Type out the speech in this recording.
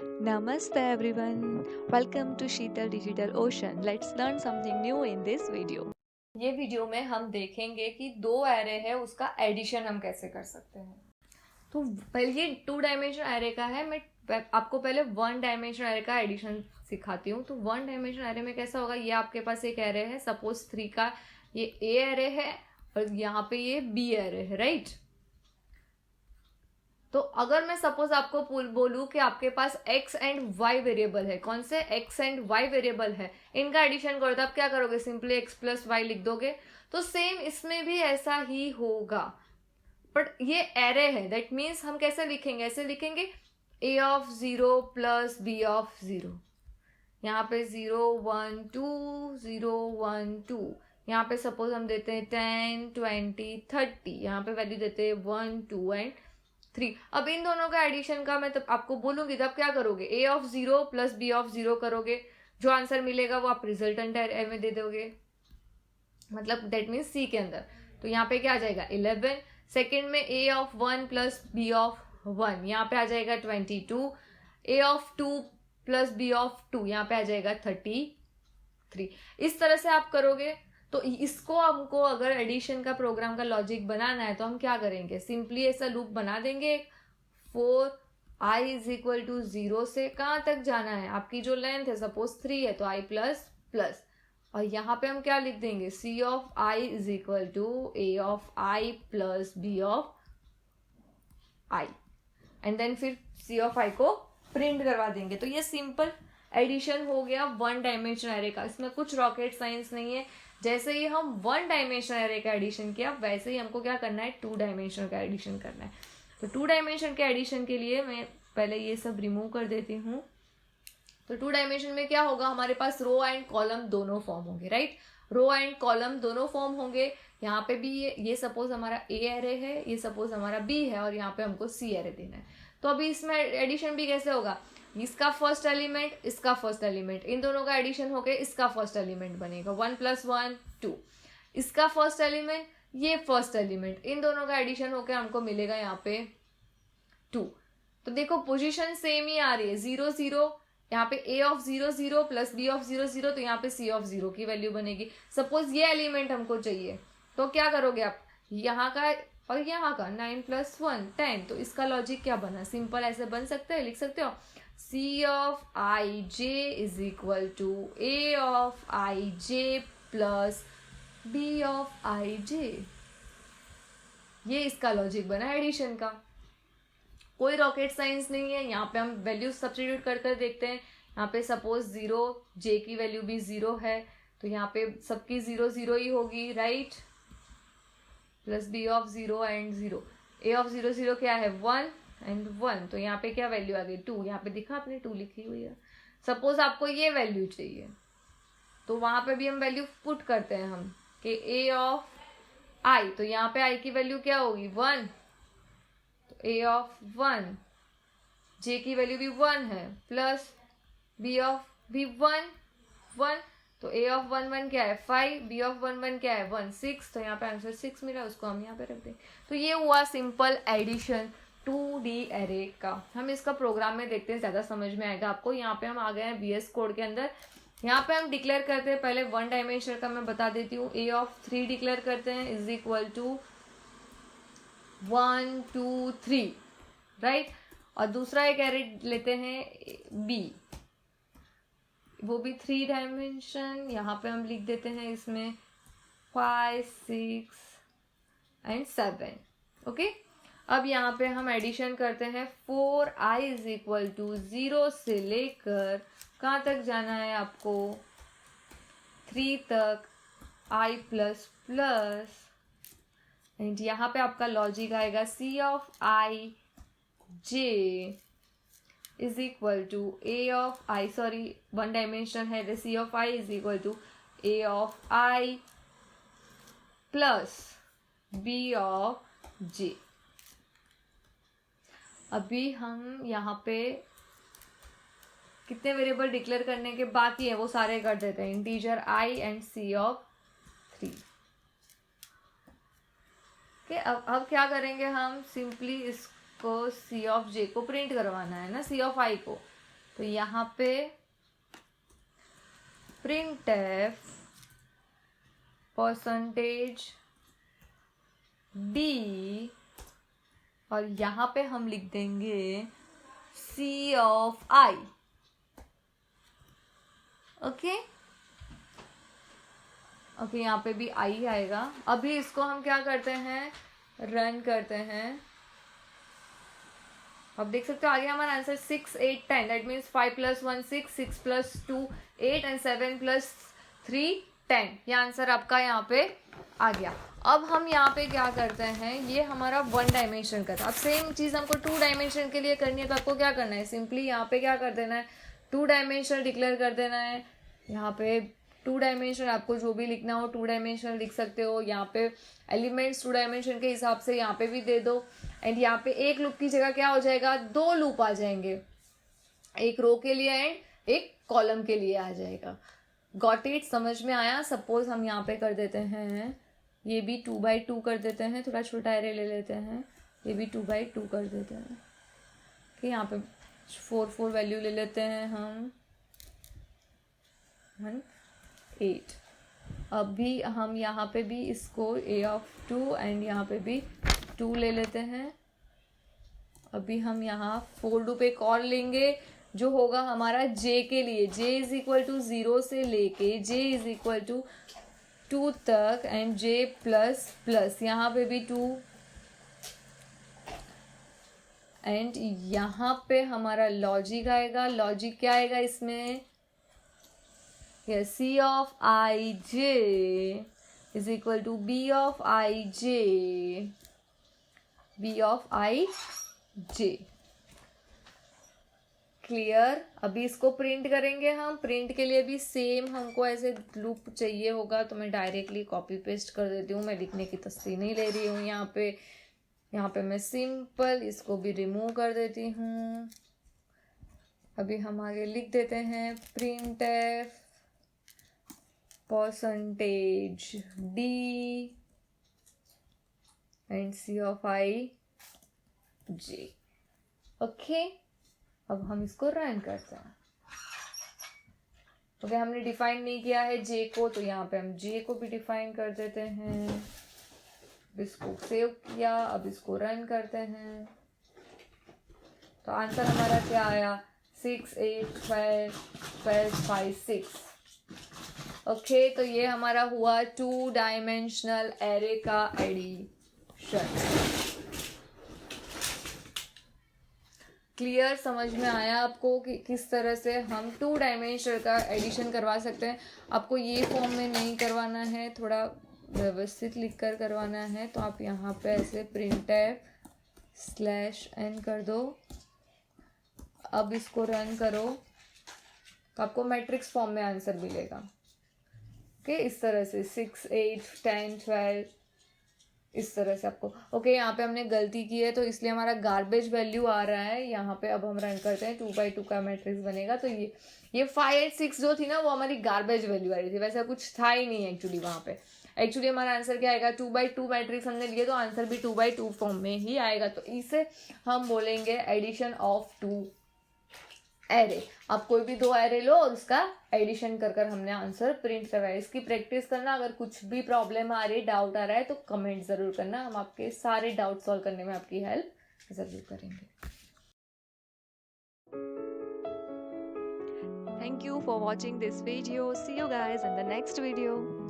Namaste everyone. Welcome to Sheetal Digital Ocean. Let's learn something new in this video. ये video में हम देखेंगे कि दो एरे है उसका एडिशन हम कैसे कर सकते हैं। तो पहले ये 2 डायमेंशन एरे का है। मैं आपको पहले 1 डायमेंशन एरे का एडिशन सिखाती हूँ। तो 1 डायमेंशन एरे में कैसा होगा, ये आपके पास एक एरे है, सपोज 3 का ये ए एरे है और यहाँ पे ये बी एरे है, राइट। तो अगर मैं सपोज आपको बोलूं कि आपके पास x एंड y वेरिएबल है, कौन से x एंड y वेरिएबल है, इनका एडिशन करो, तो आप क्या करोगे, सिंपली x प्लस वाई लिख दोगे। तो सेम इसमें भी ऐसा ही होगा, बट ये एरे है, दैट मीन्स हम कैसे लिखेंगे, ऐसे लिखेंगे a of 0 plus b of 0। यहाँ पे 0 1 2 0 1 2, यहाँ पे सपोज हम देते हैं 10 20 30, यहाँ पे वैल्यू देते हैं 1 2 एंड 3। अब इन दोनों का एडिशन का मैं तब आपको बोलूंगी, तब क्या करोगे, a of 0 plus b of 0 करोगे, जो आंसर मिलेगा वो आप रिजल्टेंट एरे में दे दोगे, मतलब दैट मीन्स सी के अंदर। तो यहाँ पे क्या आ जाएगा 11। सेकेंड में a of 1 plus b of 1, यहाँ पे आ जाएगा 22। a of 2 plus b of 2, यहाँ पे आ जाएगा 33। इस तरह से आप करोगे। तो इसको हमको अगर एडिशन का प्रोग्राम का लॉजिक बनाना है तो हम क्या करेंगे, सिंपली ऐसा लूप बना देंगे। 4i इज इक्वल टू 0 से कहाँ तक जाना है, आपकी जो लेंथ है सपोज 3 है तो i प्लस प्लस, और यहाँ पे हम क्या लिख देंगे, c of i is equal to a of i plus b of i, and then फिर c ऑफ i को प्रिंट करवा देंगे। तो ये सिंपल एडिशन हो गया 1 डायमेंशन एरे का। इसमें कुछ रॉकेट साइंस नहीं है। जैसे ही हम 1 डायमेंशन एरे का एडिशन किया, वैसे ही हमको क्या करना है, 2 डायमेंशन का एडिशन करना है। तो 2 डायमेंशन के एडिशन के लिए मैं पहले ये सब रिमूव कर देती हूँ। तो 2 डायमेंशन में क्या होगा, हमारे पास रो एंड कॉलम दोनों फॉर्म होंगे, राइट। रो एंड कॉलम दोनों फॉर्म होंगे। यहाँ पे भी ये सपोज हमारा ए एरे है, ये सपोज हमारा बी है, और यहाँ पे हमको सी एरे देना है। तो अभी इसमें एडिशन भी कैसे होगा, इसका फर्स्ट एलिमेंट, इसका फर्स्ट एलिमेंट, इन दोनों का एडिशन होके इसका फर्स्ट एलिमेंट बनेगा 1 + 1 2। इसका फर्स्ट एलिमेंट, ये फर्स्ट एलिमेंट, इन दोनों का एडिशन होके हमको मिलेगा यहाँ पे 2। तो देखो पोजीशन सेम ही आ रही है, 0 0, यहाँ पे a of 0 0 plus b of 0 0, तो यहाँ पे c ऑफ 0 की वैल्यू बनेगी। सपोज ये एलिमेंट हमको चाहिए, तो क्या करोगे आप, यहाँ का और यहाँ का 9 + 1 10। तो इसका लॉजिक क्या बना, सिंपल ऐसे बन सकते हैं, लिख सकते हो c of i j is equal to a of i j plus b of i j। ये इसका लॉजिक बना एडिशन का। कोई रॉकेट साइंस नहीं है। यहाँ पे हम वैल्यू सब्स्टिट्यूट कर कर देखते हैं। यहाँ पे सपोज 0, j की वैल्यू भी 0 है, तो यहाँ पे सबकी 0 0 ही होगी, right. Plus b of 0 and 0, a of 0 0 क्या है 1 एंड 1, तो यहाँ पे क्या वैल्यू आ गई 2। यहाँ पे दिखा आपने 2 लिखी हुई है। सपोज आपको ये वैल्यू चाहिए, तो वहां पे भी हम वैल्यू पुट करते हैं हम कि a ऑफ i, तो यहाँ पे i की वैल्यू क्या होगी 1, तो a ऑफ 1, j की वैल्यू भी 1 है, प्लस b ऑफ भी 1 1, तो a ऑफ 1 1 क्या है 5, b ऑफ 1 1 क्या है 1 6, तो यहाँ पे आंसर 6 मिला, उसको हम यहाँ पे रख देंगे। तो ये हुआ सिंपल एडिशन 2D एरे का। हम इसका प्रोग्राम में देखते हैं, ज्यादा समझ में आएगा आपको। यहाँ पे हम आ गए हैं VS कोड के अंदर। यहाँ पे हम डिक्लेयर करते हैं, पहले 1 डायमेंशन का मैं बता देती हूँ, a ऑफ 3 डिक्लेयर करते हैं इज इक्वल टू 1 2 3, राइट। और दूसरा एक एरे लेते हैं b, वो भी 3 डायमेंशन। यहाँ पे हम लिख देते हैं इसमें 5 6 एंड 7, ओके। अब यहाँ पे हम एडिशन करते हैं 4i इज इक्वल टू 0 से लेकर कहाँ तक जाना है आपको, 3 तक, i प्लस प्लस, एंड यहाँ पे आपका लॉजिक आएगा c of i j is equal to a of i, sorry 1 dimension है, c of i is equal to a of i plus b of j। अभी हम यहाँ पे कितने वेरिएबल डिक्लेयर करने के बाकी है वो सारे कर देते हैं, integer i and c of 3। Okay, अब क्या करेंगे हम, सिंपली इसको c ऑफ j को प्रिंट करवाना है ना, c ऑफ i को। तो यहाँ पे printf परसेंटेज d और यहाँ पे हम लिख देंगे c of i। Okay okay, यहाँ पे भी i आएगा। अभी इसको हम क्या करते हैं, रन करते हैं। अब देख सकते हो आगे हमारा आंसर 6 8 10, दैट मीन्स 5 + 1 6, 6 + 2 8 एंड 7 + 3 10। ये आंसर आपका यहाँ पे आ गया। अब हम यहाँ पे क्या करते हैं, ये हमारा 1 डायमेंशन का था। अब सेम चीज़ हमको 2 डायमेंशन के लिए करनी है, तो आपको क्या करना है, सिंपली यहाँ पे क्या कर देना है, 2 डायमेंशन डिक्लेयर कर देना है। यहाँ पे 2 डायमेंशन आपको जो भी लिखना हो 2 डायमेंशन लिख सकते हो। यहाँ पे एलिमेंट्स 2 डायमेंशन के हिसाब से यहाँ पे भी दे दो। एंड यहाँ पे एक लूप की जगह क्या हो जाएगा, 2 लूप आ जाएंगे, एक रो के लिए एंड एक कॉलम के लिए आ जाएगा। गॉट इट, समझ में आया। सपोज हम यहाँ पे कर देते हैं, ये भी 2x2 कर देते हैं, थोड़ा छोटा एरे ले लेते हैं, ये भी 2x2 कर देते हैं। कि यहाँ पे 4 4 वैल्यू ले लेते हैं हम 8। अभी हम यहाँ पे भी इसको a(2) एंड यहाँ पे भी 2 ले लेते हैं। अभी हम यहाँ फोर लूप एक और लेंगे जो होगा हमारा j के लिए, j = 0 से लेके j = 2 तक एंड j प्लस यहाँ पे भी 2 एंड यहाँ पे हमारा लॉजिक आएगा। लॉजिक क्या आएगा इसमें, c of ij = b of ij। Clear. अभी इसको प्रिंट करेंगे हम। प्रिंट के लिए भी सेम हमको ऐसे लूप चाहिए होगा, तो मैं डायरेक्टली कॉपी पेस्ट कर देती हूँ। मैं लिखने की तस्वीर नहीं ले रही हूँ यहाँ पे मैं सिंपल इसको भी रिमूव कर देती हूँ। अभी हम आगे लिख देते हैं printf percentage d and c of i j। Okay, अब हम इसको रन करते हैं। ओके, हमने डिफाइन नहीं किया है j को, तो यहाँ पे हम j को भी डिफाइन कर देते हैं। इसको सेव किया, अब इसको रन करते हैं। तो आंसर हमारा क्या आया, 6 8 12 5 6। ओके, तो ये हमारा हुआ 2 डायमेंशनल एरे का एडिशन। क्लियर, समझ में आया आपको कि किस तरह से हम 2 डायमेंशन का एडिशन करवा सकते हैं। आपको ये फॉर्म में नहीं करवाना है, थोड़ा व्यवस्थित लिखकर करवाना है, तो आप यहाँ पे ऐसे printf/n कर दो। अब इसको रन करो तो आपको मैट्रिक्स फॉर्म में आंसर मिलेगा। ओके, इस तरह से 6 8 10 12 इस तरह से आपको। ओके, यहाँ पे हमने गलती की है तो इसलिए हमारा गार्बेज वैल्यू आ रहा है यहाँ पे। अब हम रन करते हैं, 2x2 का मैट्रिक्स बनेगा। तो ये 5 8 6 जो थी ना, वो हमारी गार्बेज वैल्यू आ रही थी, वैसा कुछ था ही नहीं एक्चुअली वहाँ पे। एक्चुअली हमारा आंसर क्या आएगा, 2x2 मैट्रिक्स हमने लिए तो आंसर भी 2x2 फॉर्म में ही आएगा। तो इसे हम बोलेंगे एडिशन ऑफ 2 एरे। आप कोई भी 2 एरे लो और उसका एडिशन कर हमने आंसर प्रिंट करवाया। इसकी प्रैक्टिस करना। अगर कुछ भी प्रॉब्लम आ रही, डाउट आ रहा है, तो कमेंट ज़रूर करना। हम आपके सारे डाउट सॉल्व करने में आपकी हेल्प ज़रूर करेंगे। Thank you for watching this video. See you guys in the next video.